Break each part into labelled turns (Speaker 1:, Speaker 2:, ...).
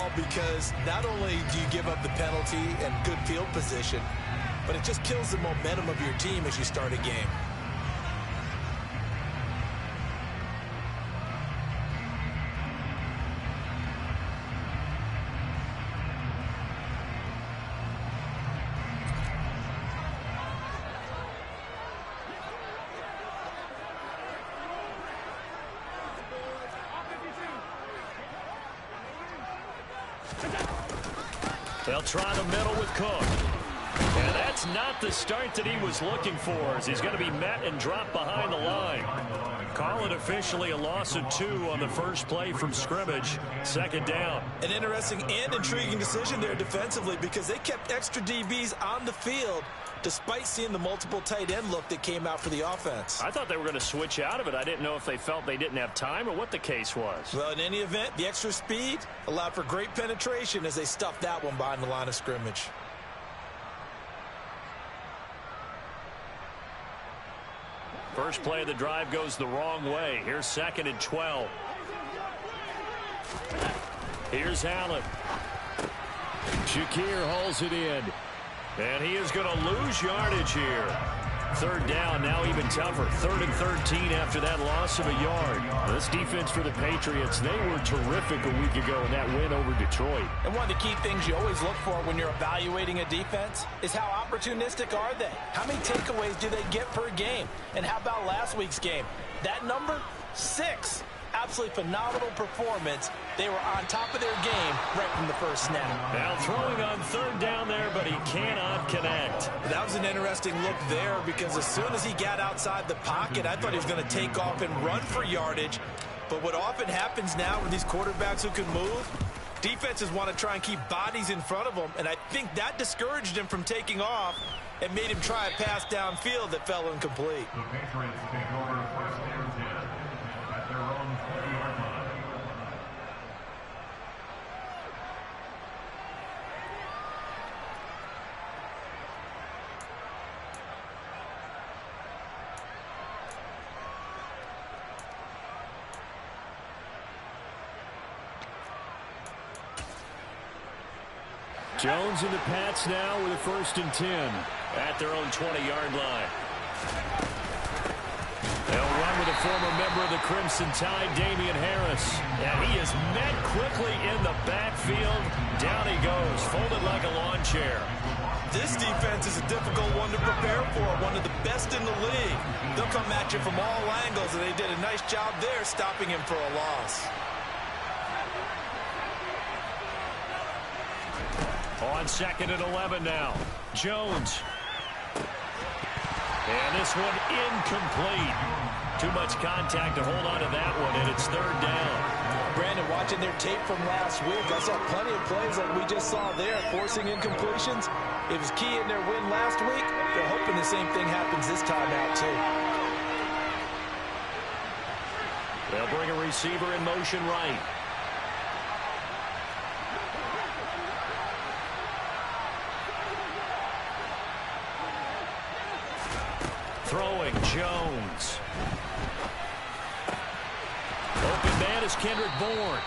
Speaker 1: call because not only do you give up the penalty and good field position, but it just kills the momentum of your team as you start a game.
Speaker 2: They'll try the middle with Cook. And that's not the start that he was looking for, as he's going to be met and dropped behind the line. Call it officially a loss of 2 on the first play from scrimmage. Second down.
Speaker 1: An interesting and intriguing decision there defensively because they kept extra DBs on the field despite seeing the multiple tight end look that came out for the offense.
Speaker 2: I thought they were going to switch out of it. I didn't know if they felt they didn't have time or what the case was.
Speaker 1: Well, in any event, the extra speed allowed for great penetration as they stuffed that one behind the line of scrimmage.
Speaker 2: First play of the drive goes the wrong way. Here's 2nd and 12. Here's Allen. Shakir hauls it in. And he is going to lose yardage here. Third down, now even tougher. 3rd and 13 after that loss of a yard. This defense for the Patriots, they were terrific a week ago in that win over Detroit.
Speaker 1: And one of the key things you always look for when you're evaluating a defense is how opportunistic are they? How many takeaways do they get per game? And how about last week's game? That number, 6. Absolutely phenomenal performance. They were on top of their game right from the first snap.
Speaker 2: Now throwing on 3rd down there, but he cannot connect.
Speaker 1: That was an interesting look there because as soon as he got outside the pocket, I thought he was going to take off and run for yardage. But what often happens now with these quarterbacks who can move, defenses want to try and keep bodies in front of them, and I think that discouraged him from taking off and made him try a pass downfield that fell incomplete.
Speaker 3: The Patriots take over first and 10 at their own 20-yard line.
Speaker 2: Jones and the Pats now with a 1st and 10 at their own 20-yard line. They'll run with a former member of the Crimson Tide, Damian Harris. And he is met quickly in the backfield. Down he goes, folded like a lawn chair.
Speaker 1: This defense is a difficult one to prepare for, one of the best in the league. They'll come at you from all angles, and they did a nice job there stopping him for a loss.
Speaker 2: On 2nd and 11 now. Jones. And this one incomplete. Too much contact to hold on to that one, and it's 3rd down.
Speaker 1: Brandon, watching their tape from last week, I saw plenty of plays like we just saw there, forcing incompletions. It was key in their win last week. They're hoping the same thing happens this time out, too.
Speaker 2: They'll bring a receiver in motion right. Throwing Jones. Open man is Kendrick Bourne.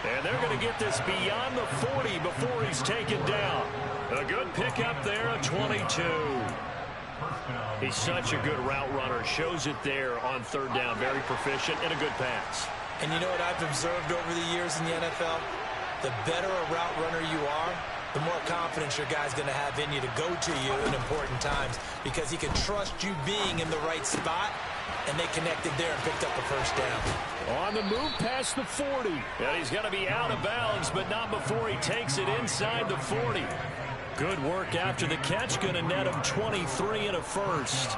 Speaker 2: And they're going to get this beyond the 40 before he's taken down. A good pickup there, a 22. He's such a good route runner. Shows it there on 3rd down. Very proficient and a good pass.
Speaker 1: And you know what I've observed over the years in the NFL? The better a route runner you are, the more confidence your guy's going to have in you to go to you in important times because he can trust you being in the right spot, and they connected there and picked up a 1st down.
Speaker 2: On the move past the 40. And he's going to be out of bounds, but not before he takes it inside the 40. Good work after the catch. Going to net him 23 and a 1st.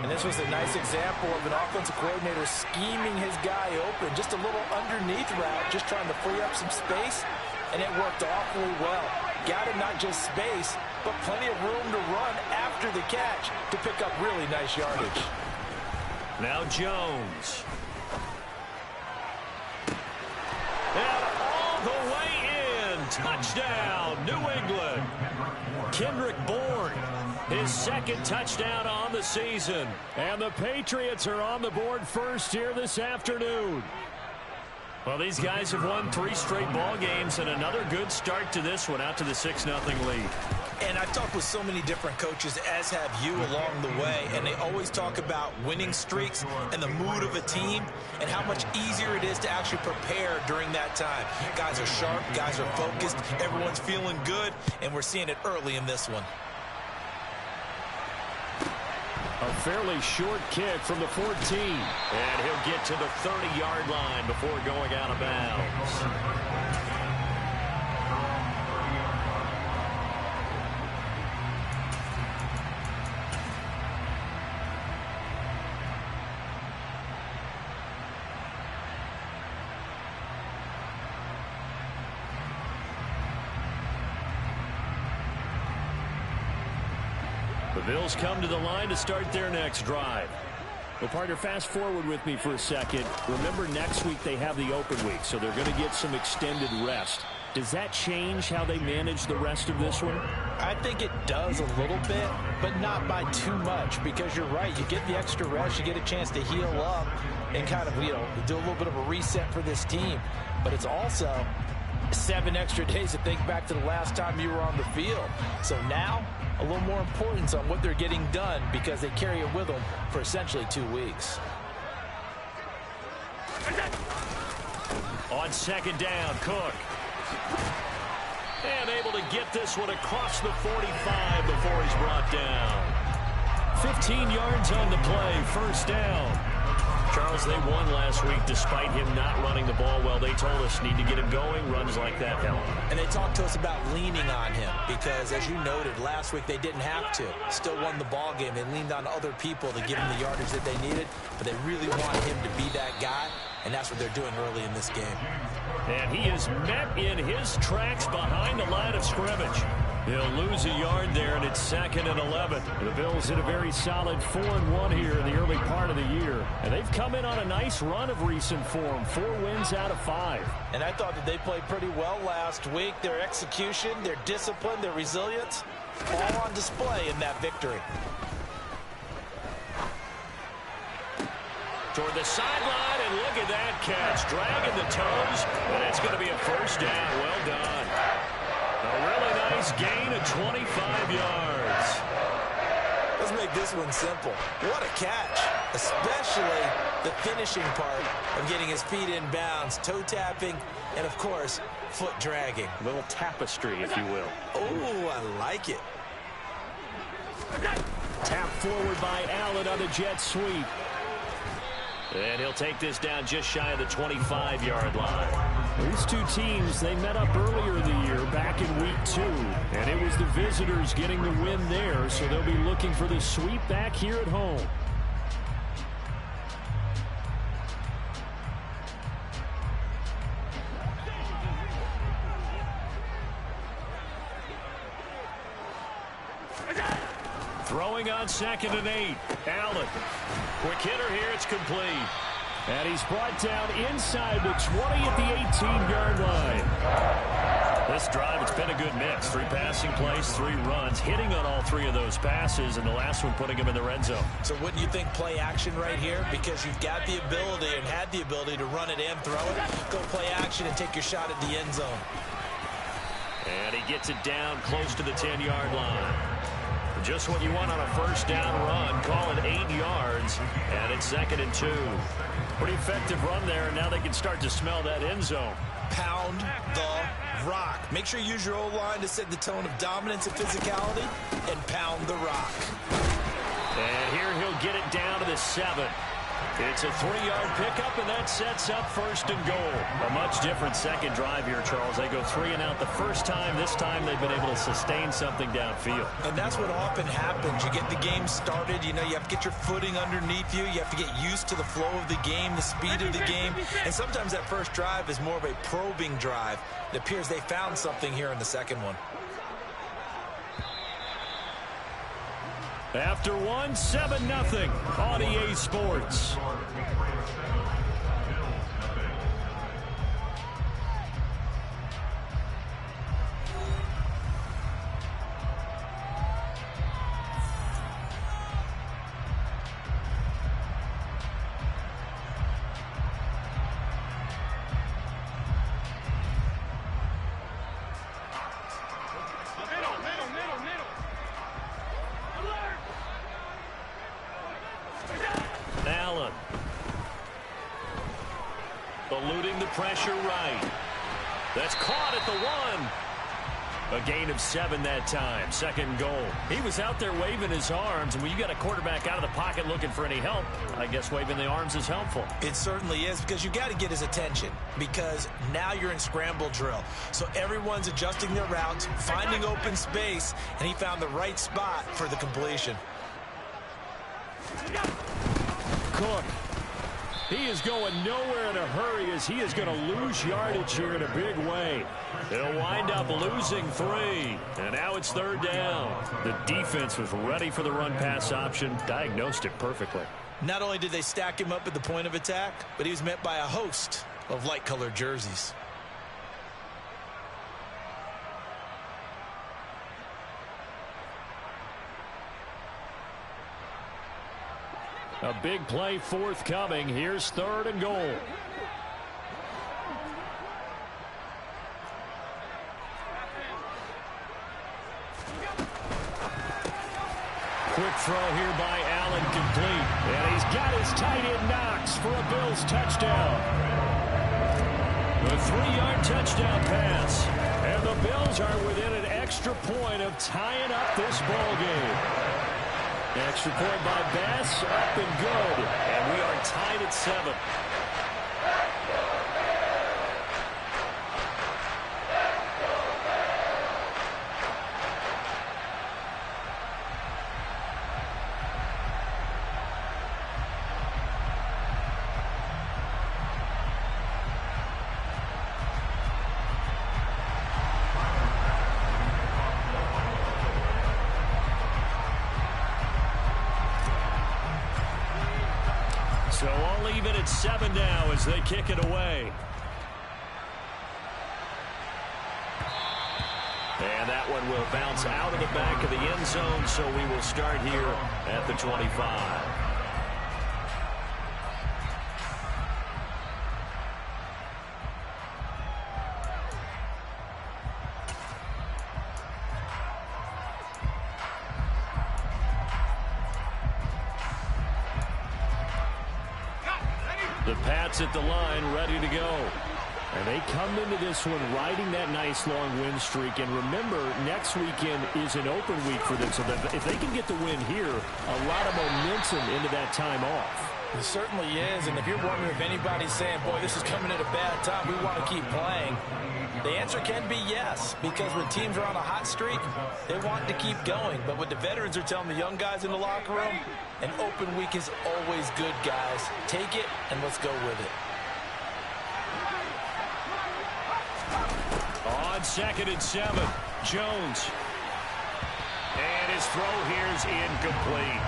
Speaker 1: And this was a nice example of an offensive coordinator scheming his guy open. Just a little underneath route, just trying to free up some space, and it worked awfully well. Got him not just space, but plenty of room to run after the catch to pick up really nice yardage.
Speaker 2: Now Jones. And all the way in. Touchdown, New England. Kendrick Bourne, his 2nd touchdown on the season. And the Patriots are on the board first here this afternoon. Well, these guys have won 3 straight ball games and another good start to this one, out to the 6-0 lead.
Speaker 1: And I've talked with so many different coaches, as have you, along the way, and they always talk about winning streaks and the mood of a team and how much easier it is to actually prepare during that time. Guys are sharp, guys are focused, everyone's feeling good, and we're seeing it early in this one.
Speaker 2: A fairly short kick from the 14. And he'll get to the 30-yard line before going out of bounds. The Bills come to the line to start their next drive. Well, partner, fast forward with me for a second. Remember, next week they have the open week, so they're going to get some extended rest. Does that change how they manage the rest of this one?
Speaker 4: I think it does a little bit, but not by too much, because you're right. You get the extra rest, you get a chance to heal up and kind of, do a little bit of a reset for this team. But it's also 7 extra days to think back to the last time you were on the field. So now, a little more importance on what they're getting done because they carry it with them for essentially 2 weeks.
Speaker 2: On second down, Cook. And able to get this one across the 45 before he's brought down. 15 yards on the play, first down. Charles, they won last week despite him not running the ball well. They told us need to get him going. Runs like that help.
Speaker 4: And they talked to us about leaning on him because, as you noted, last week they didn't have to. Still won the ball game. They leaned on other people to give him the yardage that they needed, but they really want him to be that guy, and that's what they're doing early in this game.
Speaker 2: And he is met in his tracks behind the line of scrimmage. He'll lose a yard there, and it's 2nd and 11. The Bills hit a very solid 4-1 here in the early part of the year. And they've come in on a nice run of recent form, 4 wins out of 5.
Speaker 4: And I thought that they played pretty well last week. Their execution, their discipline, their resilience, all on display in that victory.
Speaker 2: Toward the sideline, and look at that catch. Dragging the toes, and it's going to be a first down. Well done. A really nice gain of 25 yards.
Speaker 1: Let's make this one simple. What a catch, especially the finishing part of getting his feet in bounds, toe tapping, and, of course, foot dragging.
Speaker 2: A little tapestry, if you will.
Speaker 1: Oh, I like it.
Speaker 2: Tap forward by Allen on the jet sweep. And he'll take this down just shy of the 25-yard line. These two teams, they met up earlier in the year, back in week 2. And it was the visitors getting the win there, so they'll be looking for the sweep back here at home. Throwing on 2nd and 8. Allen. Quick hitter here. It's complete. And he's brought down inside the 20 at the 18-yard line. This drive, it's been a good mix. 3 passing plays, 3 runs, hitting on all 3 of those passes, and the last one putting him in the red zone.
Speaker 4: So wouldn't you think play action right here? Because you've got the ability and had the ability to run it and throw it. Go play action and take your shot at the end zone.
Speaker 2: And he gets it down close to the 10-yard line. Just what you want on a first down run. Call it 8 yards, and it's 2nd and 2. Pretty effective run there, and now they can start to smell that end zone.
Speaker 1: Pound the rock. Make sure you use your O-line to set the tone of dominance and physicality, and pound the rock.
Speaker 2: And here he'll get it down to the 7. It's a 3-yard pickup, and that sets up 1st and goal. A much different second drive here, Charles. They go 3 and out the first time. This time they've been able to sustain something downfield.
Speaker 1: And that's what often happens. You get the game started. You have to get your footing underneath you. You have to get used to the flow of the game, the speed of the game. And sometimes that first drive is more of a probing drive. It appears they found something here in the second one.
Speaker 2: After one, 7-0 on EA Sports. pressure right. That's caught at the 1. A gain of 7 that time. Second goal. He was out there waving his arms, and when you got a quarterback out of the pocket looking for any help, I guess waving the arms is helpful.
Speaker 4: It certainly is, because you got to get his attention, because now you're in scramble drill. So everyone's adjusting their routes, finding open space, and he found the right spot for the completion.
Speaker 2: Cook. He is going nowhere in a hurry as he is going to lose yardage here in a big way. They'll wind up losing 3. And now it's 3rd down. The defense was ready for the run-pass option, diagnosed it perfectly.
Speaker 4: Not only did they stack him up at the point of attack, but he was met by a host of light-colored jerseys.
Speaker 2: A big play forthcoming. Here's 3rd and goal. Quick throw here by Allen, complete. And he's got his tight end Knox for a Bills touchdown. A 3-yard touchdown pass. And the Bills are within an extra point of tying up this ball game. Extra point by Bass, up and good. And we are tied at 7. So all even at 7 now as they kick it away. And that one will bounce out of the back of the end zone, so we will start here at the 25. The Pats at the line, ready to go. And they come into this one riding that nice long win streak. And remember, next weekend is an open week for them. So that if they can get the win here, a lot of momentum into that time off.
Speaker 4: It certainly is. And if you're wondering if anybody's saying, boy, this is coming at a bad time, we want to keep playing, the answer can be yes. Because when teams are on a hot streak, they want to keep going. But what the veterans are telling the young guys in the locker room, an open week is always good, guys. Take it, and let's go with it.
Speaker 2: On 2nd and 7, Jones. And his throw here is incomplete.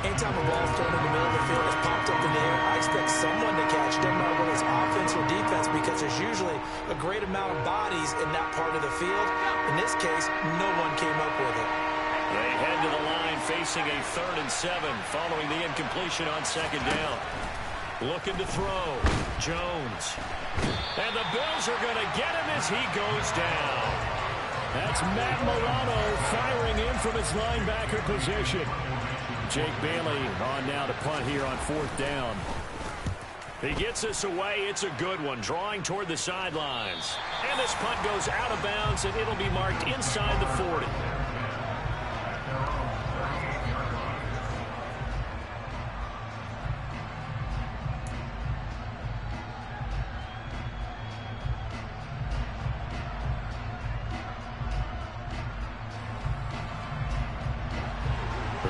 Speaker 4: Anytime a ball's thrown in the middle of the field, it's popped up in the air, I expect someone to catch it, no matter whether it's offense or defense, because there's usually a great amount of bodies in that part of the field. In this case, no one came up with it.
Speaker 2: They head to the line facing a 3rd and 7 following the incompletion on 2nd down. Looking to throw. Jones. And the Bills are going to get him as he goes down. That's Matt Milano firing in from his linebacker position. Jake Bailey on now to punt here on 4th down. He gets us away. It's a good one, drawing toward the sidelines. And this punt goes out of bounds, and it'll be marked inside the 40.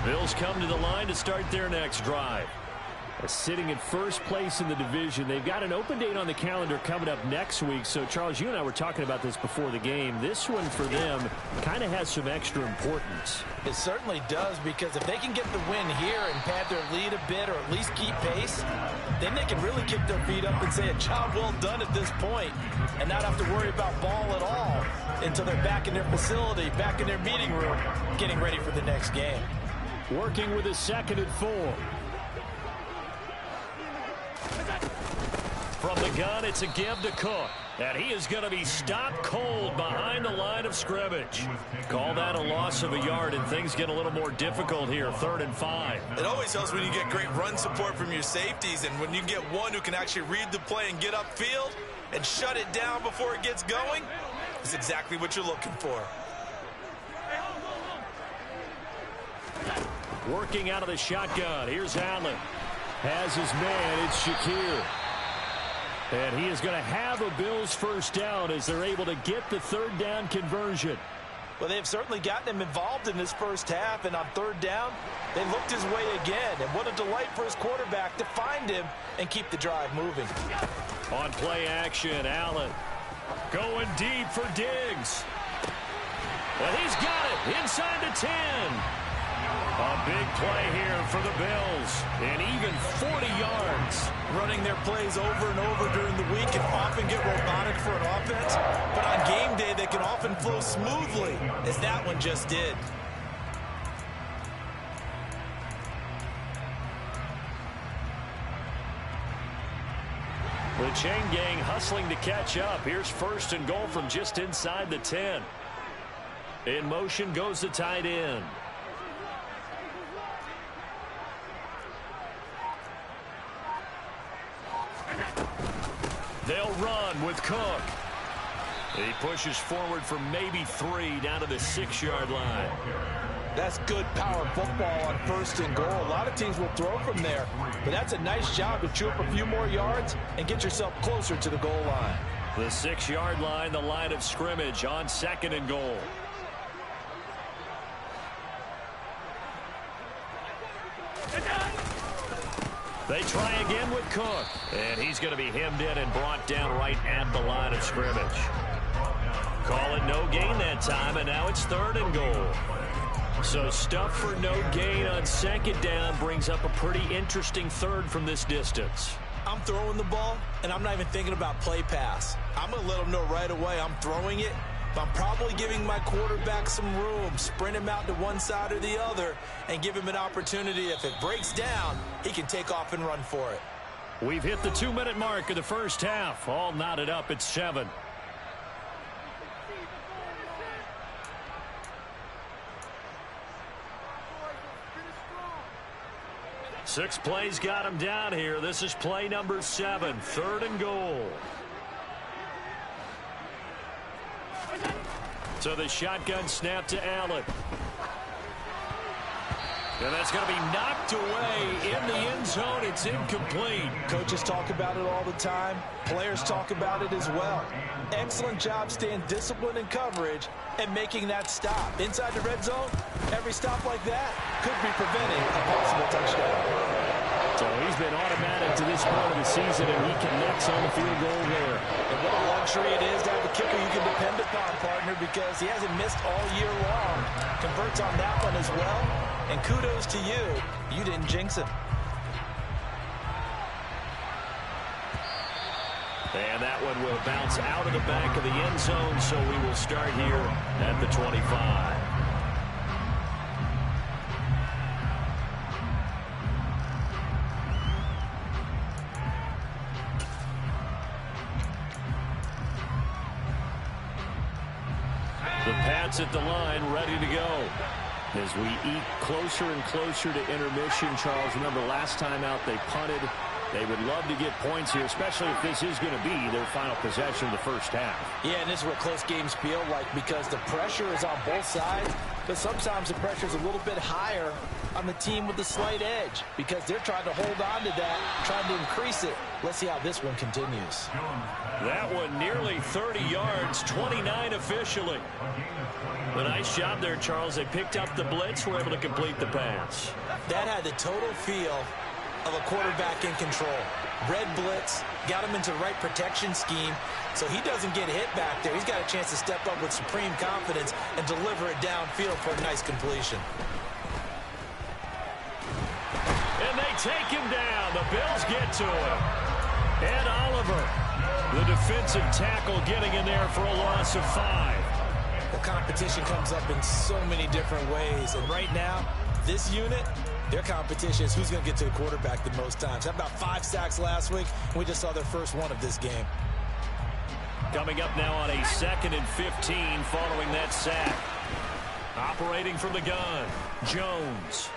Speaker 2: Bills come to the line to start their next drive. Sitting in first place in the division. They've got an open date on the calendar coming up next week. So, Charles, you and I were talking about this before the game. This one for them kind of has some extra importance.
Speaker 4: It certainly does, because if they can get the win here and pad their lead a bit or at least keep pace, then they can really kick their feet up and say a job well done at this point and not have to worry about ball at all until they're back in their facility, back in their meeting room, getting ready for the next game.
Speaker 2: Working with a 2nd and 4. From the gun, it's a give to Cook. And he is going to be stopped cold behind the line of scrimmage. Call that a loss of a yard, and things get a little more difficult here, 3rd and 5.
Speaker 1: It always helps when you get great run support from your safeties, and when you get one who can actually read the play and get upfield, and shut it down before it gets going is exactly what you're looking for.
Speaker 2: Working out of the shotgun. Here's Allen. Has his man. It's Shakir. And he is going to have a Bills first down as they're able to get the third down conversion.
Speaker 4: Well, they've certainly gotten him involved in this first half, and on third down, they looked his way again. And what a delight for his quarterback to find him and keep the drive moving.
Speaker 2: On play action, Allen going deep for Diggs. Well, he's got it inside the 10. A big play here for the Bills, and even 40 yards.
Speaker 1: Running their plays over and over during the week can often get robotic for an offense, but on game day they can often flow smoothly, as that one just did.
Speaker 2: The chain gang hustling to catch up. Here's first and goal from just inside the 10. In motion goes the tight end. They'll run with Cook. He pushes forward for maybe 3 down to the 6-yard line.
Speaker 4: That's good power football on first and goal. A lot of teams will throw from there, but that's a nice job to chew up a few more yards and get yourself closer to the goal line.
Speaker 2: The 6-yard line, the line of scrimmage on second and goal. They try again with Cook. And he's going to be hemmed in and brought down right at the line of scrimmage. Call it no gain that time, and now it's third and goal. So stuff for no gain on second down brings up a pretty interesting third from this distance.
Speaker 1: I'm throwing the ball, and I'm not even thinking about play pass. I'm going to let them know right away I'm throwing it, but I'm probably giving my quarterback some room, sprint him out to one side or the other, and give him an opportunity. If it breaks down, he can take off and run for it.
Speaker 2: We've hit the 2-minute mark of the first half. All knotted up at 7. Six plays got him down here. This is play number 7, third and goal. So the shotgun snap to Allen. And that's going to be knocked away in the end zone. It's incomplete.
Speaker 4: Coaches talk about it all the time. Players talk about it as well. Excellent job staying disciplined in coverage and making that stop. Inside the red zone, every stop like that could be preventing a possible touchdown.
Speaker 2: So he's been automatic to this point of the season, and he connects on the field goal there.
Speaker 4: And what a luxury it is to have a kicker you can depend upon, partner, because he hasn't missed all year long. Converts on that one as well. And kudos to you. You didn't jinx him.
Speaker 2: And that one will bounce out of the back of the end zone, so we will start here at the 25. The Pats at the line, ready to go. As we eat closer and closer to intermission, Charles, remember last time out they punted. They would love to get points here, especially if this is going to be their final possession of the first half.
Speaker 4: Yeah, and this is what close games feel like because the pressure is on both sides, but sometimes the pressure is a little bit higher on the team with the slight edge because they're trying to hold on to that, trying to increase it. Let's see how this one continues.
Speaker 2: That one nearly 30 yards, 29 officially. A nice job there, Charles. They picked up the blitz, were able to complete the pass.
Speaker 1: That had the total feel of a quarterback in control. Red blitz, got him into the right protection scheme, so he doesn't get hit back there. He's got a chance to step up with supreme confidence and deliver it downfield for a nice completion.
Speaker 2: And they take him down. The Bills get to him. Ed Oliver, the defensive tackle, getting in there for a loss of 5.
Speaker 1: The competition comes up in so many different ways, and right now, this unit, their competition is who's going to get to the quarterback the most times. How about 5 sacks last week? We just saw their first one of this game.
Speaker 2: Coming up now on a 2nd and 15 following that sack. Operating from the gun, Jones.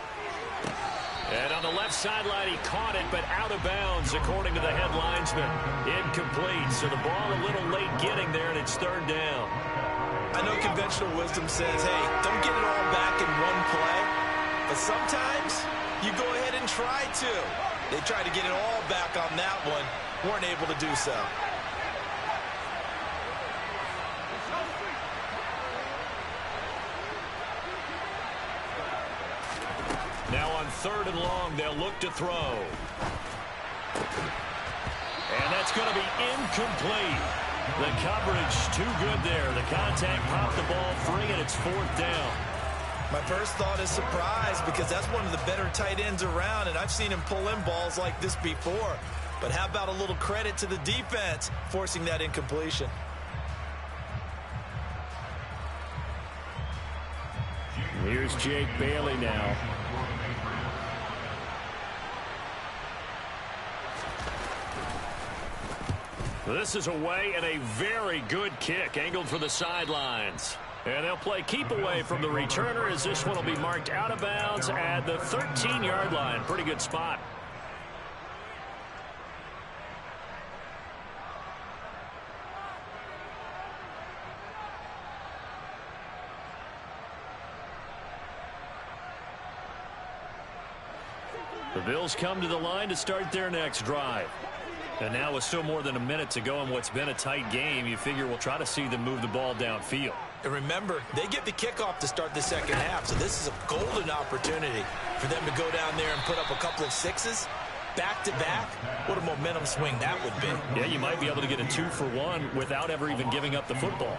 Speaker 2: And on the left sideline, he caught it, but out of bounds, according to the head linesman. Incomplete, so the ball a little late getting there, and it's third down.
Speaker 1: I know conventional wisdom says, hey, don't get it all back in one play. But sometimes you go ahead and try to. They tried to get it all back on that one. Weren't able to do so.
Speaker 2: Now on third and long, they'll look to throw. And that's going to be incomplete. The coverage too good there. The contact popped the ball free, and it's fourth down.
Speaker 1: My first thought is surprise, because that's one of the better tight ends around, and I've seen him pull in balls like this before. But how about a little credit to the defense forcing that incompletion?
Speaker 2: Here's Jake Bailey now. This is away, and a very good kick angled for the sidelines. And they'll play keep away from the returner, as this one will be marked out of bounds at the 13-yard line. Pretty good spot. The Bills come to the line to start their next drive. And now with still more than a minute to go in what's been a tight game, you figure we'll try to see them move the ball downfield.
Speaker 1: And remember, they get the kickoff to start the second half, so this is a golden opportunity for them to go down there and put up a couple of sixes back-to-back. What a momentum swing that would be.
Speaker 2: Yeah, you might be able to get a 2-for-1 without ever even giving up the football.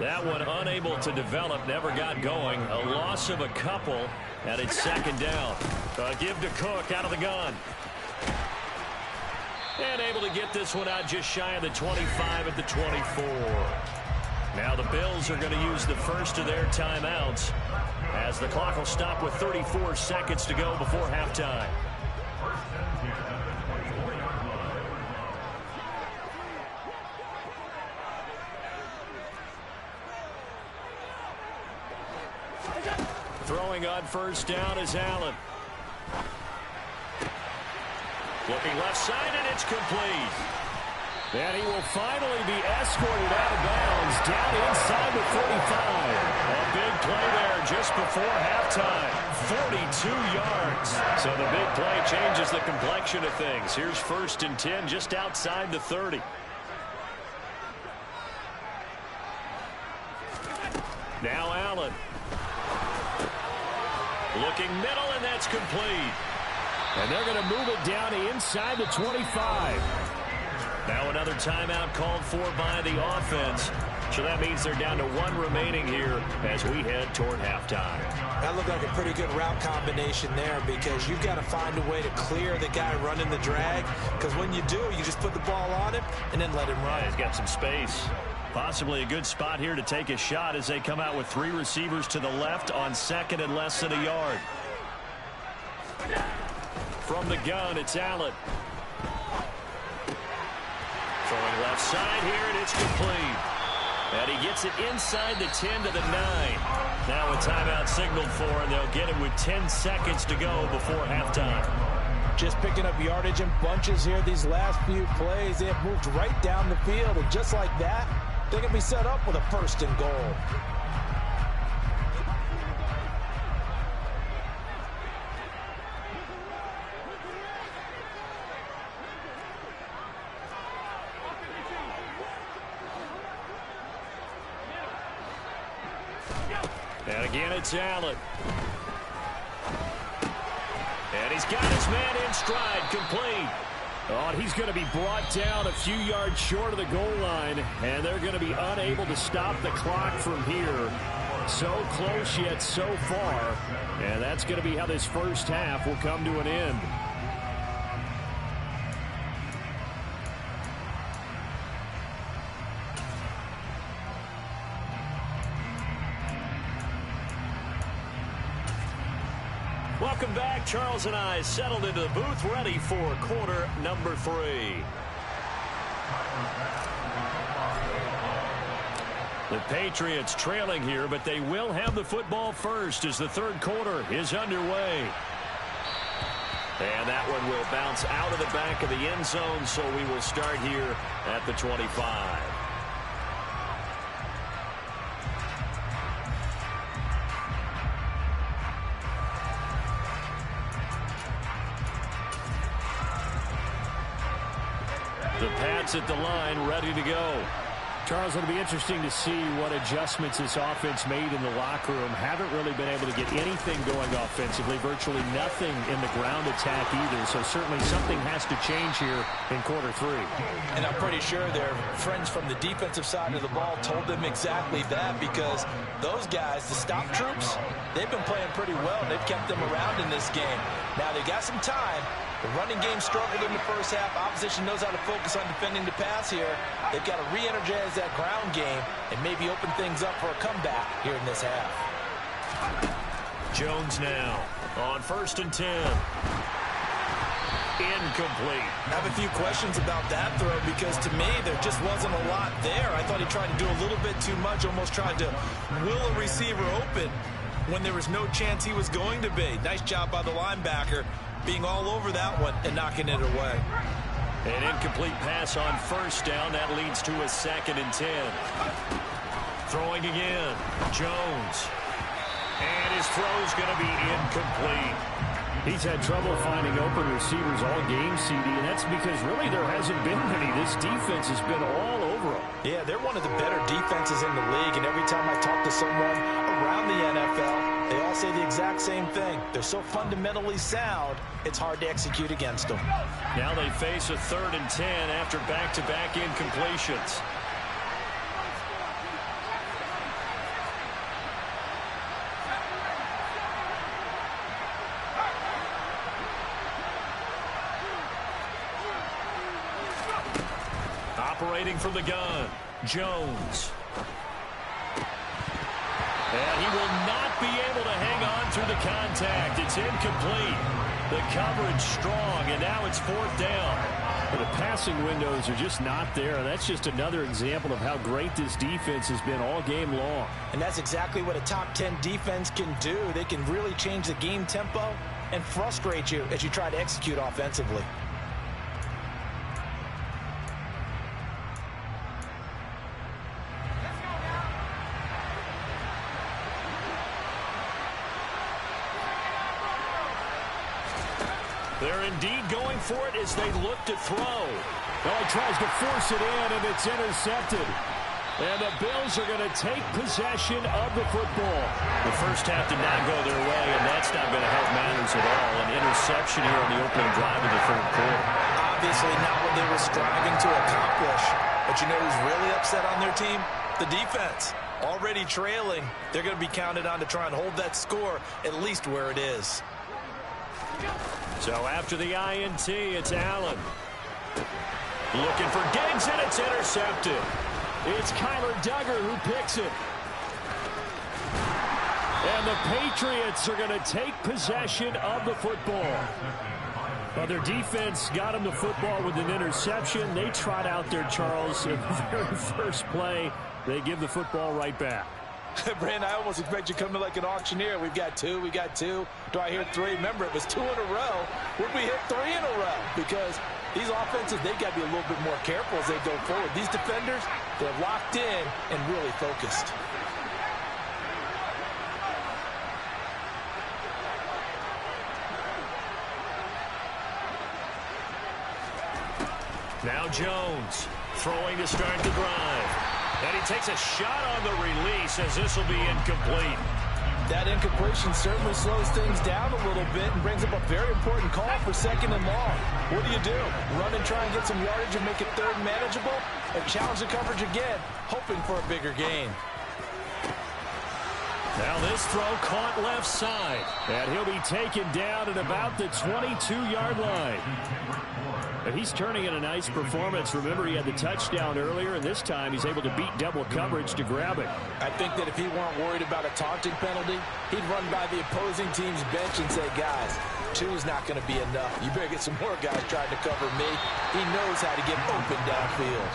Speaker 2: That one unable to develop, never got going. A loss of a couple, and it's second down. Give to Cook out of the gun. And able to get this one out just shy of the 25 at the 24. Now the Bills are going to use the first of their timeouts, as the clock will stop with 34 seconds to go before halftime. Throwing on first down is Allen. Looking left side, and it's complete. And he will finally be escorted out of bounds down inside the 45. A big play there just before halftime. 42 yards. So the big play changes the complexion of things. Here's first and 10 just outside the 30. Now Allen. Looking middle, and that's complete. And they're going to move it down to inside the 25. Now another timeout called for by the offense. So that means they're down to one remaining here as we head toward halftime.
Speaker 1: That looked like a pretty good route combination there, because you've got to find a way to clear the guy running the drag. Because when you do, you just put the ball on him and then let him run.
Speaker 2: Yeah, he's got some space. Possibly a good spot here to take a shot as they come out with three receivers to the left on second and less than a yard. From the gun, it's Allen. Throwing left side here, and it's complete. And he gets it inside the 10 to the 9. Now a timeout signaled for, and they'll get it with 10 seconds to go before halftime.
Speaker 4: Just picking up yardage in bunches here these last few plays. They have moved right down the field, and just like that, they're going to be set up with a first and goal.
Speaker 2: And again, it's Allen. And he's got his man in stride, complete. Oh, and he's going to be brought down a few yards short of the goal line, and they're going to be unable to stop the clock from here. So close yet so far, and that's going to be how this first half will come to an end. Welcome back. Charles and I settled into the booth, ready for quarter number 3. The Patriots trailing here, but they will have the football first as the third quarter is underway. And that one will bounce out of the back of the end zone, so we will start here at the 25. The Pats at the line, ready to go.
Speaker 5: Charles, it'll be interesting to see what adjustments this offense made in the locker room. Haven't really been able to get anything going offensively. Virtually nothing in the ground attack either. So certainly something has to change here in quarter three.
Speaker 4: And I'm pretty sure their friends from the defensive side of the ball told them exactly that, because those guys, the stop troops, they've been playing pretty well. They've kept them around in this game. Now they got some time. The running game struggled in the first half. Opposition knows how to focus on defending the pass here. They've got to re-energize that ground game and maybe open things up for a comeback here in this half.
Speaker 2: Jones now on 1st and 10. Incomplete.
Speaker 1: I have a few questions about that throw, because to me there just wasn't a lot there. I thought he tried to do a little bit too much, almost tried to will a receiver open when there was no chance he was going to be. Nice job by the linebacker, being all over that one and knocking it away.
Speaker 2: An incomplete pass on 1st down. That leads to a 2nd and 10. Throwing again. Jones. And his throw's going to be incomplete.
Speaker 5: He's had trouble finding open receivers all game, CD, and that's because really there hasn't been many. This defense has been all over them.
Speaker 4: Yeah, they're one of the better defenses in the league, and every time I talk to someone around the NFL, they all say the exact same thing. They're so fundamentally sound, it's hard to execute against them.
Speaker 2: Now they face a 3rd and 10 after back-to-back incompletions. Operating from the gun, Jones. And he will not be able to hang on through the contact. It's incomplete. The coverage strong, and now it's 4th down.
Speaker 5: But the passing windows are just not there. That's just another example of how great this defense has been all game long.
Speaker 4: And that's exactly what a top 10 defense can do. They can really change the game tempo and frustrate you as you try to execute offensively.
Speaker 2: They're indeed going for it as they look to throw.
Speaker 5: Well, he tries to force it in, and it's intercepted. And the Bills are going to take possession of the football.
Speaker 2: The first half did not go their way, and that's not going to help matters at all. An interception here on the opening drive of the 3rd quarter.
Speaker 1: Obviously not what they were striving to accomplish. But you know who's really upset on their team? The defense. Already trailing. They're going to be counted on to try and hold that score at least where it is.
Speaker 2: So after the INT, it's Allen. Looking for Diggs, and it's intercepted.
Speaker 5: It's Kyler Duggar who picks it. And the Patriots are going to take possession of the football. Well, their defense got them the football with an interception. They trot out there, Charles, in the very first play. They give the football right back.
Speaker 4: Brandon, I almost expect you to come in like an auctioneer. We've got 2, we got 2. Do I hear 3? Remember, it was 2 in a row. Would we hit 3 in a row? Because these offenses, they've got to be a little bit more careful as they go forward. These defenders, they're locked in and really focused.
Speaker 2: Now Jones throwing to start the drive. And he takes a shot on the release as this will be incomplete.
Speaker 4: That incompletion certainly slows things down a little bit and brings up a very important call for 2nd and long. What do? Run and try and get some yardage and make it 3rd and manageable? Or challenge the coverage again, hoping for a bigger gain?
Speaker 2: Now this throw caught left side.
Speaker 5: And he'll be taken down at about the 22-yard line. But he's turning in a nice performance. Remember, he had the touchdown earlier, and this time he's able to beat double coverage to grab it.
Speaker 4: I think that if he weren't worried about a taunting penalty, he'd run by the opposing team's bench and say, guys, 2's not going to be enough. You better get some more guys trying to cover me. He knows how to get open downfield.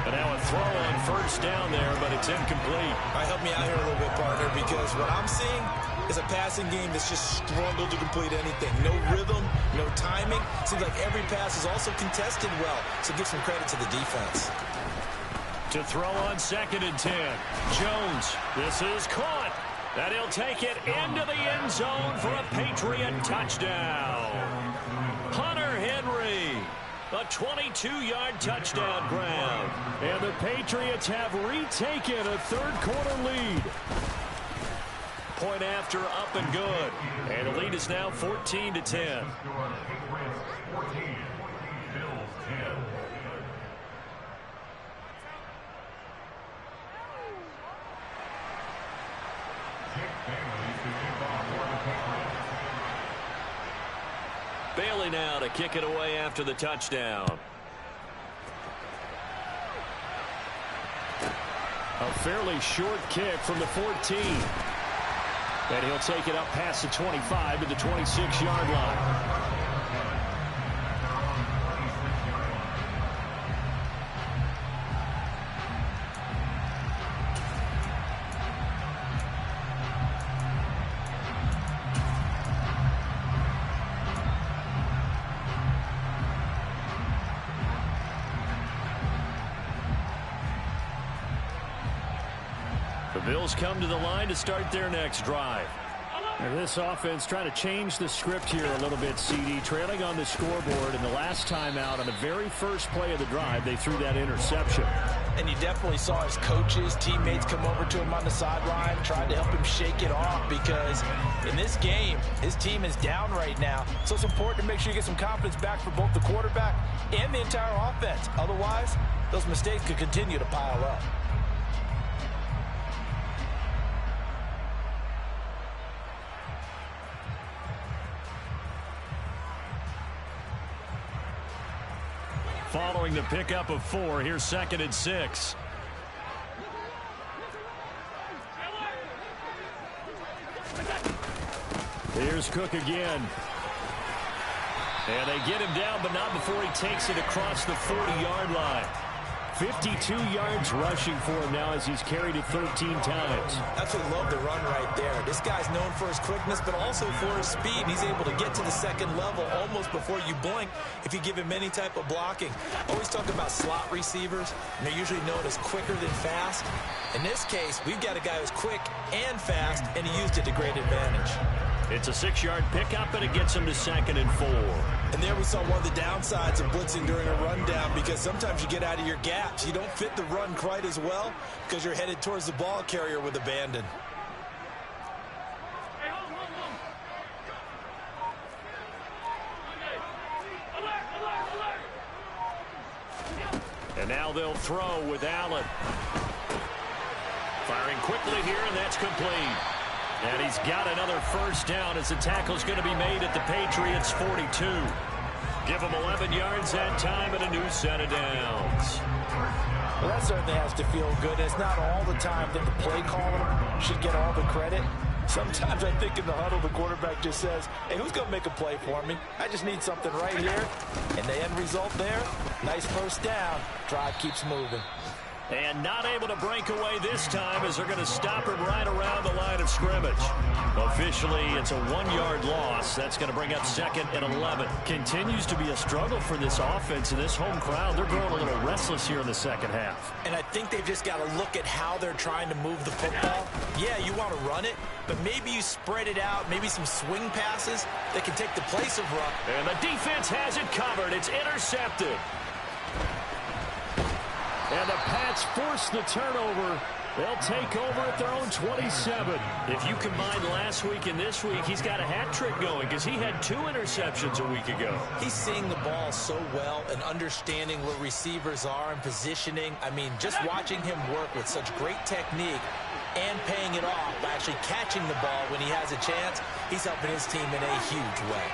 Speaker 2: And now a throw on 1st down there, but it's incomplete.
Speaker 1: Help me out here a little bit, partner, because what I'm seeing, is a passing game that's just struggled to complete anything. No rhythm, no timing. Seems like every pass is also contested well, so give some credit to the defense.
Speaker 2: To throw on 2nd and 10. Jones, this is caught. And he'll take it into the end zone for a Patriot touchdown. Hunter Henry, a 22-yard touchdown grab.
Speaker 5: And the Patriots have retaken a third-quarter lead.
Speaker 2: Point after, up and good. And the lead is now 14-10.
Speaker 3: Patriots 14, Bills 10.
Speaker 2: Bailey now to kick it away after the touchdown.
Speaker 5: A fairly short kick from the 14. And he'll take it up past the 25 to the 26-yard line.
Speaker 2: The Bills come to the line to start their next drive.
Speaker 5: And this offense trying to change the script here a little bit, CD. Trailing on the scoreboard, and the last time out on the very first play of the drive, they threw that interception.
Speaker 4: And you definitely saw his coaches, teammates come over to him on the sideline, tried to help him shake it off, because in this game, his team is down right now. So it's important to make sure you get some confidence back for both the quarterback and the entire offense. Otherwise, those mistakes could continue to pile up.
Speaker 2: Following the pickup of 4, here's 2nd and 6.
Speaker 5: Here's Cook again.
Speaker 2: And they get him down, but not before he takes it across the 40-yard line.
Speaker 5: 52 yards rushing for him now as he's carried it 13 times.
Speaker 1: Absolutely love the run right there. This guy's known for his quickness, but also for his speed. He's able to get to the second level almost before you blink if you give him any type of blocking. Always talk about slot receivers, and they're usually known as quicker than fast. In this case, we've got a guy who's quick and fast, and he used it to great advantage.
Speaker 2: It's a 6-yard pickup, and it gets him to 2nd and 4.
Speaker 1: And there we saw one of the downsides of blitzing during a rundown, because sometimes you get out of your gaps. You don't fit the run quite as well because you're headed towards the ball carrier with abandon.
Speaker 2: And now they'll throw with Allen. Firing quickly here, and that's complete. And he's got another first down as the tackle's going to be made at the Patriots' 42. Give him 11 yards that time and a new set of downs.
Speaker 4: Well, that certainly has to feel good. It's not all the time that the play caller should get all the credit. Sometimes I think in the huddle, the quarterback just says, hey, who's going to make a play for me? I just need something right here. And the end result there, nice first down. Drive keeps moving.
Speaker 2: And not able to break away this time as they're going to stop him right around the line of scrimmage. Officially, it's a 1-yard loss. That's going to bring up 2nd and 11.
Speaker 5: Continues to be a struggle for this offense and this home crowd. They're growing a little restless here in the second half.
Speaker 1: And I think they've just got to look at how they're trying to move the football. Yeah, you want to run it, but maybe you spread it out, maybe some swing passes that can take the place of run.
Speaker 2: And the defense has it covered. It's intercepted.
Speaker 5: And the Pats force the turnover. They'll take over at their own 27.
Speaker 2: If you combine last week and this week, he's got a hat trick going because he had 2 interceptions a week ago.
Speaker 1: He's seeing the ball so well and understanding where receivers are and positioning. I mean, just watching him work with such great technique and paying it off by actually catching the ball when he has a chance, he's helping his team in a huge way.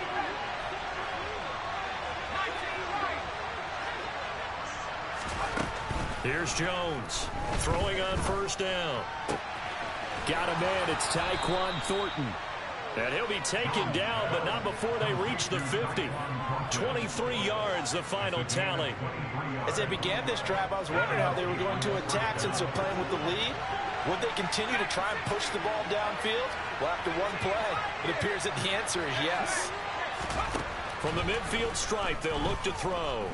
Speaker 2: Here's Jones, throwing on first down.
Speaker 5: Got a man, it's Tyquan Thornton.
Speaker 2: And he'll be taken down, but not before they reach the 50. 23 yards, the final tally.
Speaker 4: As they began this drive, I was wondering how they were going to attack since they're playing with the lead. Would they continue to try and push the ball downfield? Well, after one play, it appears that the answer is yes.
Speaker 2: From the midfield stripe, they'll look to throw.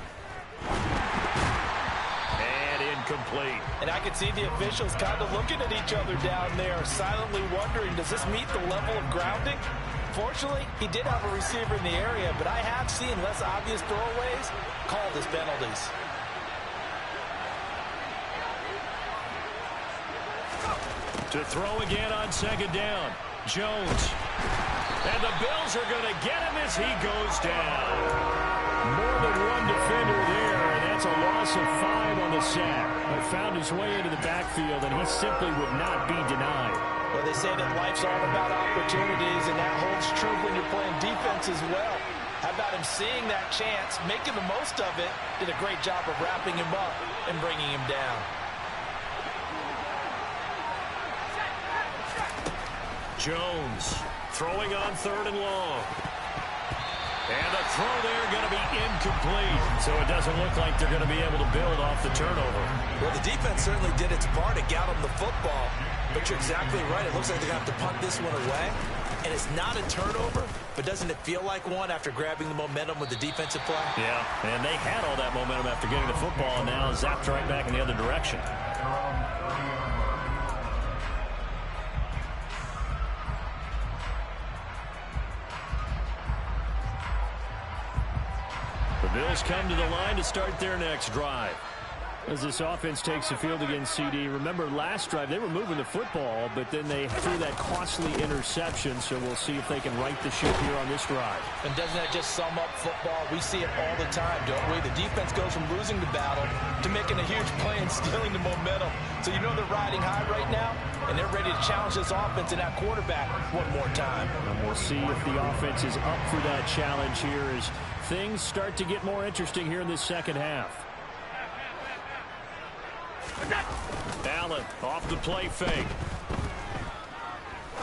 Speaker 2: And incomplete.
Speaker 4: And I can see the officials kind of looking at each other down there, silently wondering, does this meet the level of grounding? Fortunately, he did have a receiver in the area, but I have seen less obvious throwaways called as penalties.
Speaker 2: To throw again on second down. Jones. And the Bills are going to get him as he goes down. More than one defender there, and that's a loss of 5 on the sack. But found his way into the backfield, and he simply would not be denied.
Speaker 4: Well, they say that life's all about opportunities, and that holds true when you're playing defense as well. How about him seeing that chance, making the most of it, did a great job of wrapping him up and bringing him down.
Speaker 2: Jones throwing on 3rd and long. And the throw there going to be incomplete. So it doesn't look like they're going to be able to build off the turnover.
Speaker 1: Well, the defense certainly did its part to get them the football. But you're exactly right. It looks like they're going to have to punt this one away. And it's not a turnover, but doesn't it feel like one after grabbing the momentum with the defensive play?
Speaker 2: Yeah, and they had all that momentum after getting the football, and now zapped right back in the other direction. The Bills come to the line to start their next drive.
Speaker 5: As this offense takes the field against CD, remember last drive they were moving the football, but then they threw that costly interception, so we'll see if they can right the ship here on this drive.
Speaker 4: And doesn't that just sum up football? We see it all the time, don't we? The defense goes from losing the battle to making a huge play and stealing the momentum. So you know they're riding high right now, and they're ready to challenge this offense and that quarterback one more time.
Speaker 5: And we'll see if the offense is up for that challenge here as things start to get more interesting here in this second half.
Speaker 2: Allen off the play fake.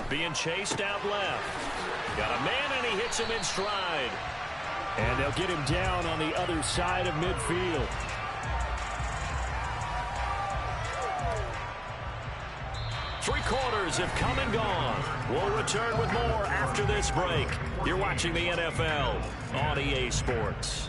Speaker 2: Being chased out left. Got a man and he hits him in stride.
Speaker 5: And they'll get him down on the other side of midfield.
Speaker 2: Three quarters have come and gone. We'll return with more after this break. You're watching the NFL on EA Sports.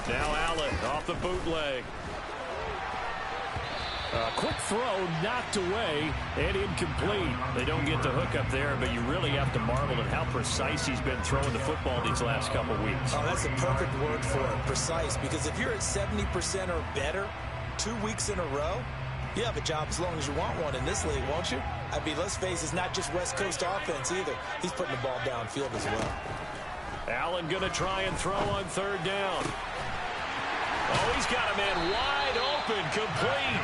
Speaker 2: Now Allen off the bootleg.
Speaker 5: Quick throw knocked away and incomplete. They don't get the hook up there, but you really have to marvel at how precise he's been throwing the football these last couple weeks.
Speaker 1: Oh, that's the perfect word for it, precise, because if you're at 70% or better 2 weeks in a row, you have a job as long as you want one in this league, won't you? I mean, let's face it, it's not just West Coast offense either. He's putting the ball downfield as well.
Speaker 2: Allen going to try and throw on 3rd down. Oh, he's got a man wide open, complete.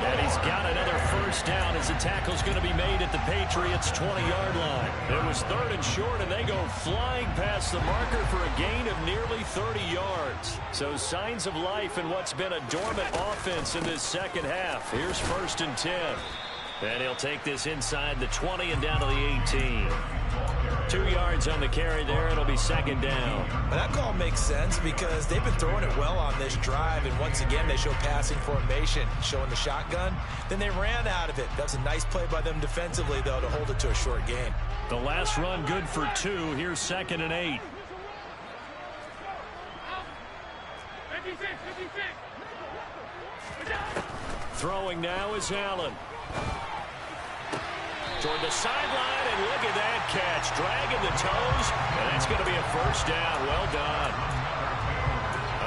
Speaker 2: And he's got another first down as the tackle's going to be made at the Patriots' 20-yard line. It was 3rd and short, and they go flying past the marker for a gain of nearly 30 yards. So signs of life in what's been a dormant offense in this second half. Here's 1st and 10. And he'll take this inside the 20 and down to the 18. 2 yards on the carry there. It'll be 2nd down.
Speaker 1: Well, that call makes sense because they've been throwing it well on this drive, and once again they show passing formation, showing the shotgun. Then they ran out of it. That's a nice play by them defensively, though, to hold it to a short gain.
Speaker 2: The last run good for 2. Here's 2nd and 8. Throwing now is Allen. Toward the sideline, and look at that catch. Dragging the toes, and that's going to be a first down. Well done.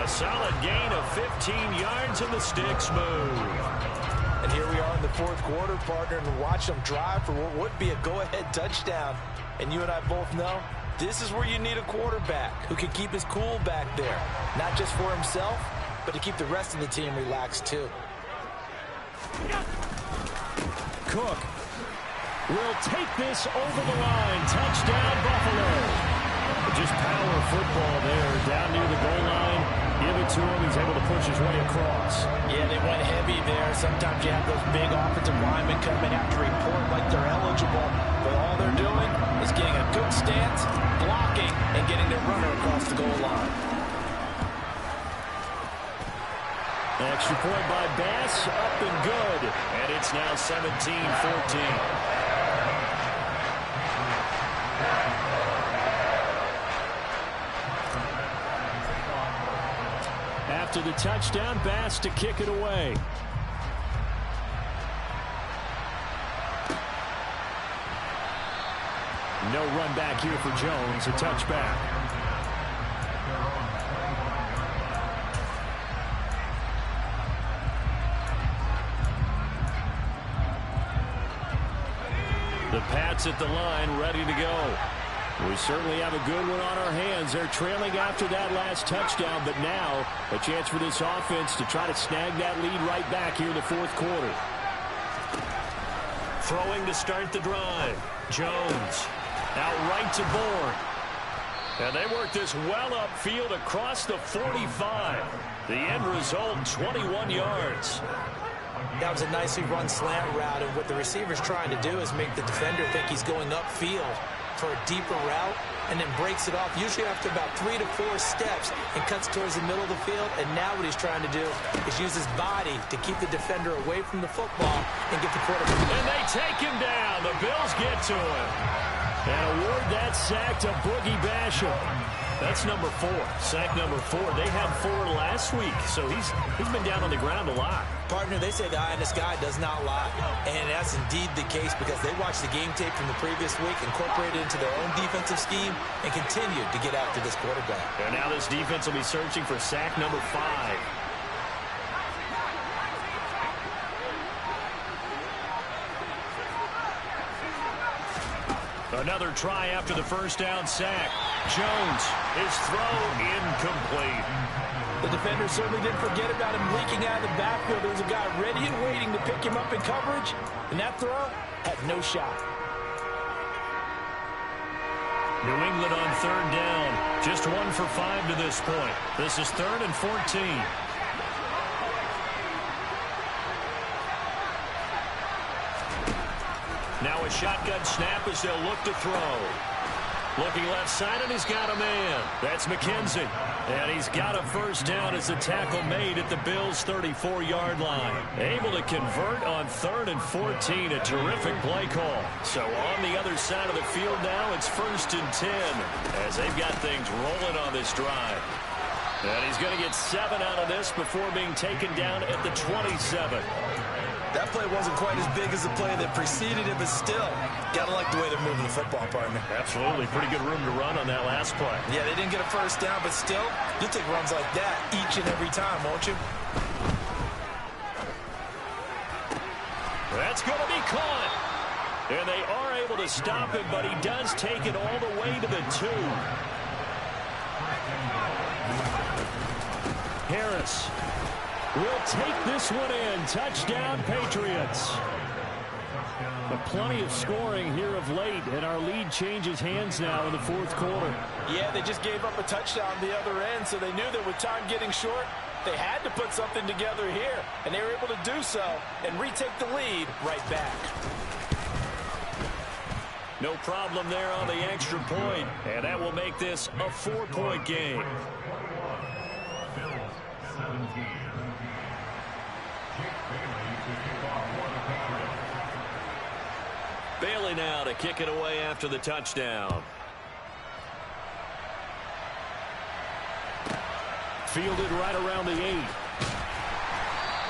Speaker 2: A solid gain of 15 yards, and the sticks move.
Speaker 4: And here we are in the 4th quarter, partner, and watch them drive for what would be a go-ahead touchdown. And you and I both know this is where you need a quarterback who can keep his cool back there. Not just for himself, but to keep the rest of the team relaxed, too.
Speaker 5: Cook will take this over the line. Touchdown, Buffalo. Just power football there down near the goal line. Give it to him. He's able to push his way across.
Speaker 4: Yeah, they went heavy there. Sometimes you have those big offensive linemen come in after report like they're eligible, but all they're doing is getting a good stance, blocking, and getting their runner across the goal line.
Speaker 5: Extra point by Bass, up and good. And it's now 17-14. After the touchdown, Bass to kick it away. No run back here for Jones, a touchback. The Pats at the line, ready to go. We certainly have a good one on our hands. They're trailing after that last touchdown, but now a chance for this offense to try to snag that lead right back here in the fourth quarter. Throwing to start the drive. Jones out right to Bourne. And they work this well upfield across the 45. The end result, 21 yards.
Speaker 4: That was a nicely run slant route, and what the receiver's trying to do is make the defender think he's going upfield for a deeper route, and then breaks it off, usually after about 3 to 4 steps, and cuts towards the middle of the field. And now what he's trying to do is use his body to keep the defender away from the football and get the quarterback.
Speaker 2: And they take him down. The Bills get to him. And award that sack to Boogie Basham. That's number 4. Sack number 4. They had 4 last week, so he's been down on the ground a lot.
Speaker 4: Partner, they say the eye in the sky does not lie. And that's indeed the case because they watched the game tape from the previous week, incorporated it into their own defensive scheme, and continued to get after this quarterback.
Speaker 2: And now this defense will be searching for sack number 5. Another try after the first down sack. Jones, his throw incomplete.
Speaker 4: The defender certainly didn't forget about him leaking out of the backfield. There was a guy ready and waiting to pick him up in coverage, and that throw had no shot.
Speaker 2: New England on third down. Just 1 for 5 to this point. This is 3rd and 14. Now a shotgun snap as they'll look to throw. Looking left side, and he's got a man. That's McKenzie. And he's got a first down as the tackle made at the Bills' 34-yard line. Able to convert on 3rd and 14. A terrific play call. So on the other side of the field now, it's 1st and 10 as they've got things rolling on this drive. And he's going to get 7 out of this before being taken down at the 27.
Speaker 1: That play wasn't quite as big as the play that preceded it, but still, gotta like the way they're moving the football, partner.
Speaker 2: Absolutely. Pretty good room to run on that last play.
Speaker 1: Yeah, they didn't get a first down, but still, you'll take runs like that each and every time, won't you?
Speaker 2: That's going to be caught. And they are able to stop him, but he does take it all the way to the 2. Harris will take this one in. Touchdown, Patriots. But plenty of scoring here of late, and our lead changes hands now in the fourth quarter.
Speaker 4: Yeah, they just gave up a touchdown on the other end, so they knew that with time getting short, they had to put something together here, and they were able to do so and retake the lead right back.
Speaker 2: No problem there on the extra point, and that will make this a 4-point game.
Speaker 3: Bills 17.
Speaker 2: Bailey now to kick it away after the touchdown. Fielded right around the 8.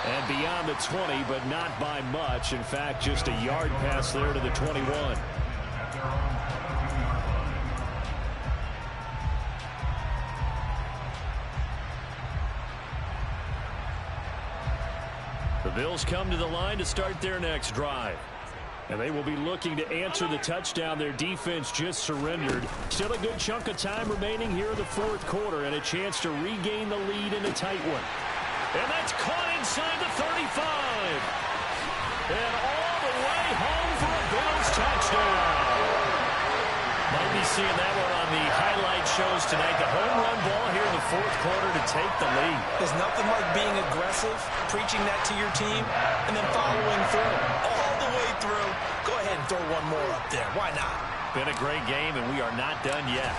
Speaker 2: And beyond the 20, but not by much. In fact, just a yard pass there to the 21. The Bills come to the line to start their next drive. And they will be looking to answer the touchdown their defense just surrendered. Still a good chunk of time remaining here in the fourth quarter and a chance to regain the lead in a tight one. And that's caught inside the 35. And all the way home for a Bills touchdown. Might be seeing that one on the highlight shows tonight. The home run ball here in the fourth quarter to take the lead.
Speaker 1: There's nothing like being aggressive, preaching that to your team, and then following through. All the way through. Go ahead and throw one more up there. Why not?
Speaker 2: Been a great game, and we are not done yet.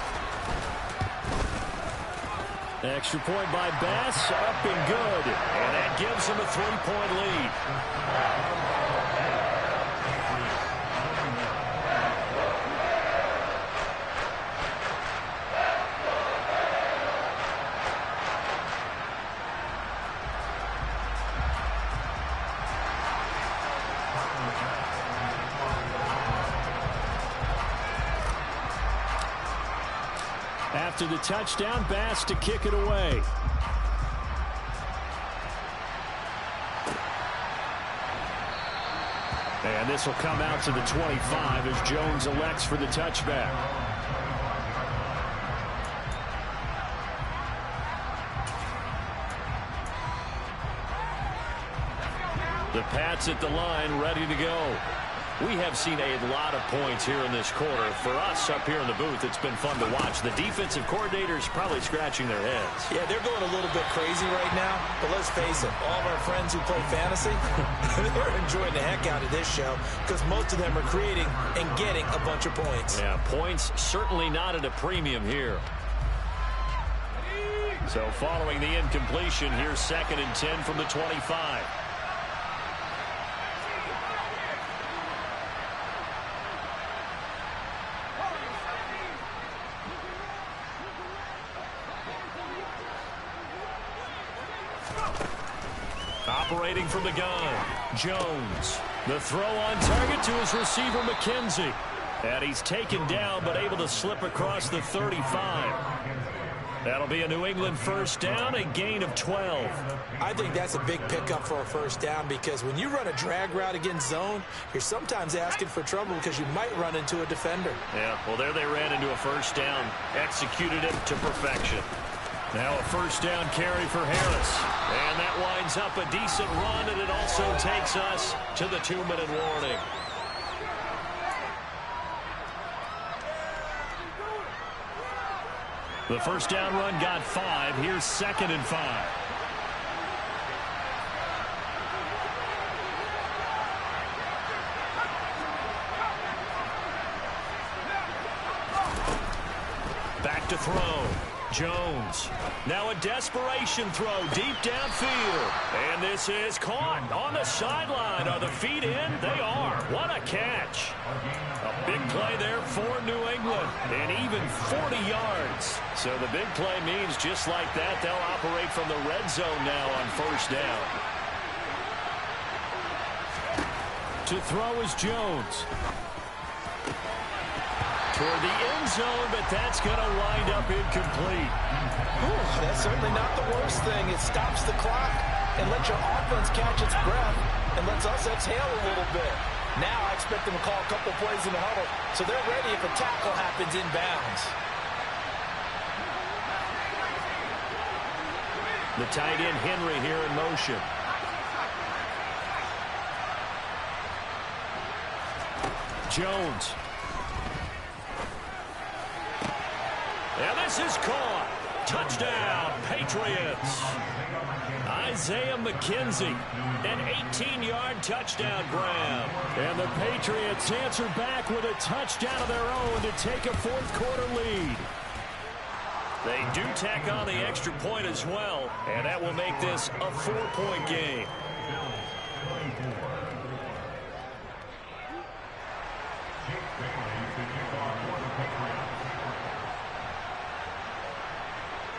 Speaker 5: Extra point by Bass, up and good.
Speaker 2: And that gives him a 3-point lead.
Speaker 5: After the touchdown, Bass to kick it away. And this will come out to the 25 as Jones elects for the touchback. The Pats at the line, ready to go. We have seen a lot of points here in this quarter. For us up here in the booth, it's been fun to watch. The defensive coordinators probably scratching their heads.
Speaker 1: Yeah, they're going a little bit crazy right now. But let's face it, all of our friends who play fantasy, they're enjoying the heck out of this show because most of them are creating and getting a bunch of points.
Speaker 2: Yeah, points certainly not at a premium here. So following the incompletion, here's 2nd and 10 from the 25. Operating from the gun, Jones. The throw on target to his receiver, McKenzie. And he's taken down, but able to slip across the 35. That'll be a New England first down, a gain of 12.
Speaker 1: I think that's a big pickup for a first down because when you run a drag route against zone, you're sometimes asking for trouble because you might run into a defender.
Speaker 2: Yeah, well, there they ran into a first down. Executed it to perfection. Now a first down carry for Harris. And that winds up a decent run, and it also takes us to the 2-minute warning. The first down run got 5. Here's 2nd and 5. Back to throw. Jones. Now a desperation throw deep downfield. And this is caught on the sideline. Are the feet in? They are. What a catch. A big play there for New England. And even 40 yards. So the big play means just like that, they'll operate from the red zone now on first down.
Speaker 5: To throw is Jones.
Speaker 2: Toward the end zone, but that's going to wind up incomplete.
Speaker 1: That's certainly not the worst thing. It stops the clock and lets your offense catch its breath and lets us exhale a little bit. Now I expect them to call a couple plays in the huddle so they're ready if a tackle happens inbounds.
Speaker 2: The tight end Henry here in motion.
Speaker 5: Jones.
Speaker 2: And this is caught. Touchdown, Patriots. Isaiah McKenzie, an 18-yard touchdown grab.
Speaker 5: And the Patriots answer back with a touchdown of their own to take a fourth-quarter lead.
Speaker 2: They do tack on the extra point as well, and that will make this a 4-point game.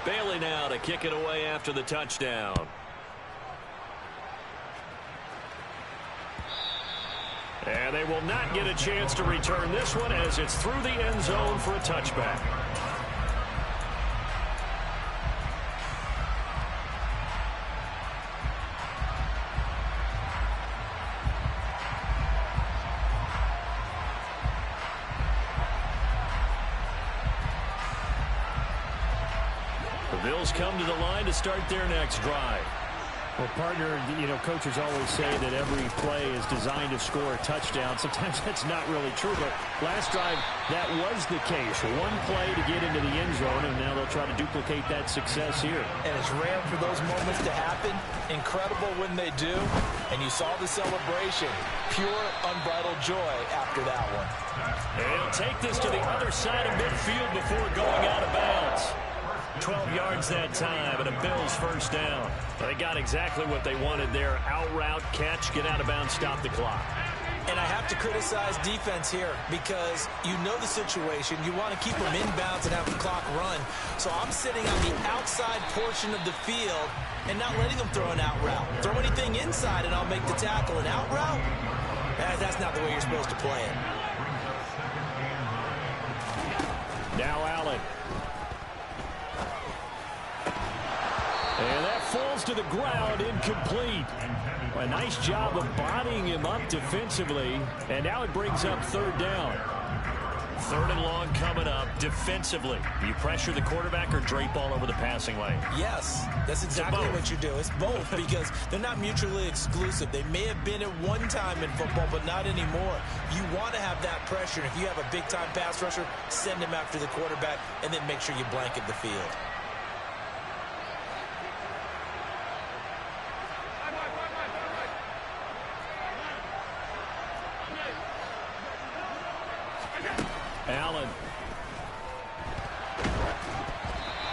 Speaker 2: Bailey now to kick it away after the touchdown. And they will not get a chance to return this one as it's through the end zone for a touchback. The Bills come to the line to start their next drive.
Speaker 5: Well, partner, coaches always say that every play is designed to score a touchdown. Sometimes that's not really true, but last drive, that was the case. One play to get into the end zone, and now they'll try to duplicate that success here.
Speaker 4: And it's rare for those moments to happen. Incredible when they do. And you saw the celebration. Pure, unbridled joy after that one.
Speaker 2: And he'll take this to the other side of midfield before going out of bounds. 12 yards that time, and a Bills first down. They got exactly what they wanted there. Out route, catch, get out of bounds, stop the clock.
Speaker 4: And I have to criticize defense here because you know the situation. You want to keep them inbounds and have the clock run. So I'm sitting on the outside portion of the field and not letting them throw an out route. Throw anything inside and I'll make the tackle. An out route? That's not the way you're supposed to play it.
Speaker 5: Now Allen. And that falls to the ground, incomplete. A nice job of bodying him up defensively. And now it brings up third down.
Speaker 2: Third and long coming up defensively. You pressure the quarterback or drape all over the passing lane?
Speaker 4: Yes, that's exactly what you do. It's both because they're not mutually exclusive. They may have been at one time in football, but not anymore. You want to have that pressure. If you have a big-time pass rusher, send him after the quarterback and then make sure you blanket the field.
Speaker 5: Allen.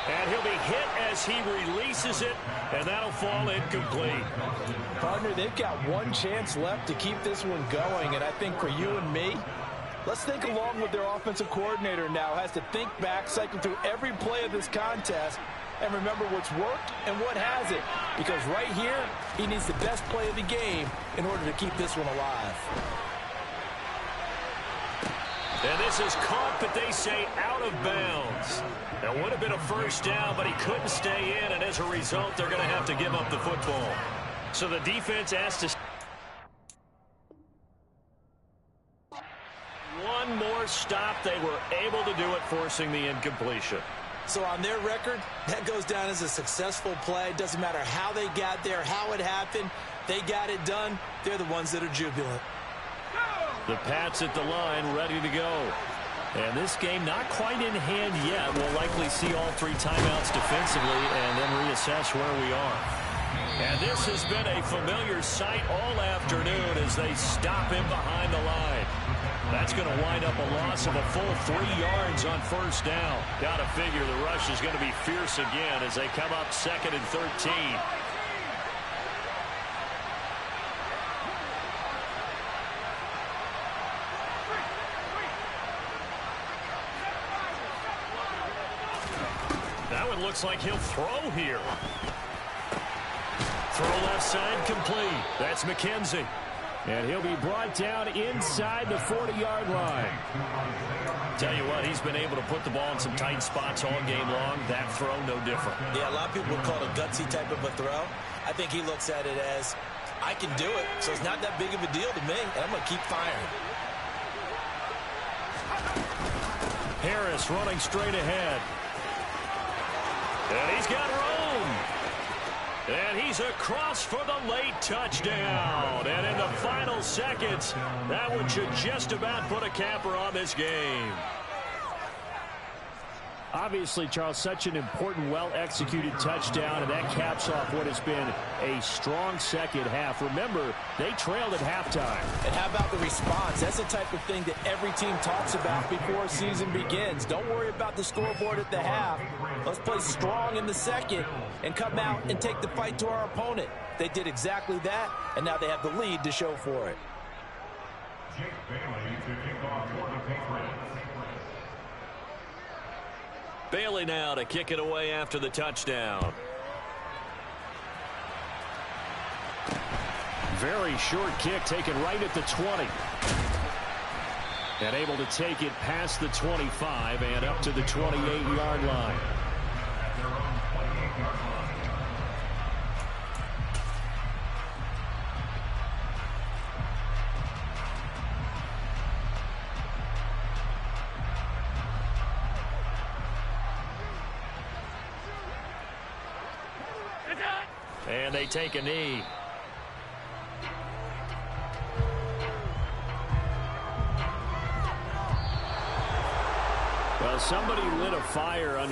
Speaker 5: And he'll be hit as he releases it, and that'll fall incomplete.
Speaker 4: Partner, they've got one chance left to keep this one going, and I think for you and me, let's think along with their offensive coordinator now. Has to think back, cycle through every play of this contest, and remember what's worked and what hasn't. Because right here, he needs the best play of the game in order to keep this one alive.
Speaker 2: And this is caught, but they say out of bounds. That would have been a first down, but he couldn't stay in, and as a result, they're going to have to give up the football. So the defense has to... One more stop. They were able to do it, forcing the incompletion.
Speaker 4: So on their record, that goes down as a successful play. Doesn't matter how they got there, how it happened. They got it done. They're the ones that are jubilant.
Speaker 2: The Pats at the line, ready to go. And this game not quite in hand yet. We'll likely see all three timeouts defensively and then reassess where we are. And this has been a familiar sight all afternoon as they stop him behind the line. That's going to wind up a loss of a full 3 yards on first down. Got to figure the rush is going to be fierce again as they come up 2nd and 13. Looks like he'll throw here. Throw left side complete. That's McKenzie.
Speaker 5: And he'll be brought down inside the 40-yard line.
Speaker 2: Tell you what, he's been able to put the ball in some tight spots all game long. That throw, no different.
Speaker 4: Yeah, a lot of people would call it a gutsy type of a throw. I think he looks at it as, I can do it, so it's not that big of a deal to me, and I'm going to keep firing.
Speaker 5: Harris running straight ahead.
Speaker 2: And he's got room. And he's across for the late touchdown. And in the final seconds, that one should just about put a capper on this game.
Speaker 5: Obviously, Charles, such an important, well-executed touchdown, and that caps off what has been a strong second half. Remember, they trailed at halftime.
Speaker 4: And how about the response? That's the type of thing that every team talks about before a season begins. Don't worry about the scoreboard at the half. Let's play strong in the second and come out and take the fight to our opponent. They did exactly that, and now they have the lead to show for it.
Speaker 3: Jake Bailey to kick off for the Patriots.
Speaker 2: Bailey now to kick it away after the touchdown.
Speaker 5: Very short kick taken right at the 20. And able to take it past the 25 and up to the 28-yard line.
Speaker 3: Their own 28-yard line.
Speaker 2: And they take a knee. Well, somebody lit a fire under